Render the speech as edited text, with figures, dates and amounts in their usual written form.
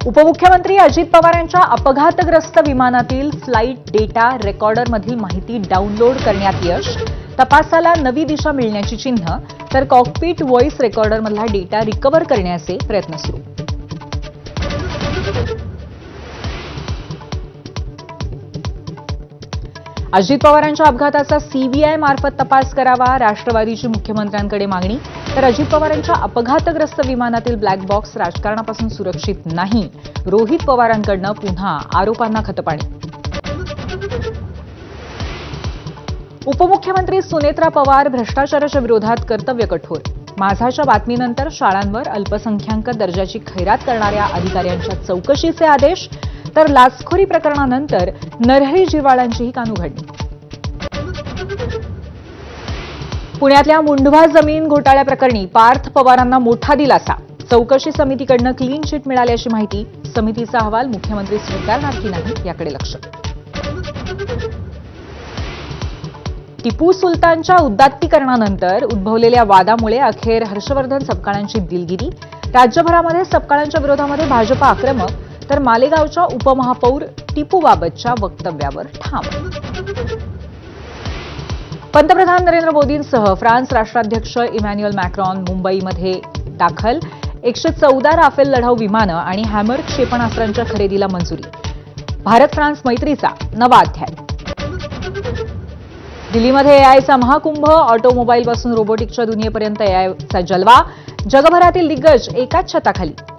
उपमुख्यमंत्री अजित पवारांच्या अपघातग्रस्त विमानातील फ्लाईट डेटा रेकॉर्डरमधील माहिती डाउनलोड करण्यात यश, तपासाला नवी दिशा मिळण्याची चिन्ह, तर कॉकपिट व्हॉइस रेकॉर्डरमधला डेटा रिकव्हर करण्याचे प्रयत्न सुरू. अजित पवारांच्या अपघाताचा सीबीआय मार्फत तपास करावा, राष्ट्रवादीची मुख्यमंत्र्यांकडे मागणी. तर अजित पवारांच्या अपघातग्रस्त विमानातील ब्लॅक बॉक्स राजकारणापासून सुरक्षित नाही, रोहित पवारांकडनं पुन्हा आरोपांना खतपाणी. उपमुख्यमंत्री सुनेत्रा पवार भ्रष्टाचाराच्या विरोधात कर्तव्य कठोर. माझाच्या बातमीनंतर शाळांवर अल्पसंख्याक दर्जाची खैरात करणाऱ्या अधिकाऱ्यांच्या चौकशीचे आदेश, तर लाचखोरी प्रकरणानंतर नरहरी झिरवाळांचीही कानउघडणी. पुण्यातल्या मुंढवा जमीन घोटाळ्याप्रकरणी पार्थ पवारांना मोठा दिलासा. चौकशी समितीकडनं क्लीन चिट मिळाल्याची माहिती. समितीचा अहवाल मुख्यमंत्री स्वीकारणार की नाही याकडे लक्ष. टिपू सुलतानच्या उदात्तीकरणानंतर उद्भवलेल्या वादामुळे अखेर हर्षवर्धन सपकाळांची दिलगिरी. राज्यभरामध्ये सपकाळांच्या विरोधामध्ये भाजप आक्रमक, तर मालेगावच्या उपमहापौर टिपूबाबतच्या वक्तव्यावर ठाम. पंतप्रधान नरेंद्र मोदींसह फ्रान्स राष्ट्राध्यक्ष इमॅन्युअल मॅक्रॉन मुंबईमध्ये दाखल. 114 राफेल लढाऊ विमानं आणि हॅमर क्षेपणास्त्रांच्या खरेदीला मंजुरी. भारत फ्रान्स मैत्रीचा नवा अध्याय. दिल्लीमध्ये एआयचा महाकुंभ. ऑटोमोबाईलपासून रोबोटिक्सच्या दुनियेपर्यंत एआयचा जलवा. जगभरातील दिग्गज एकाच छताखाली.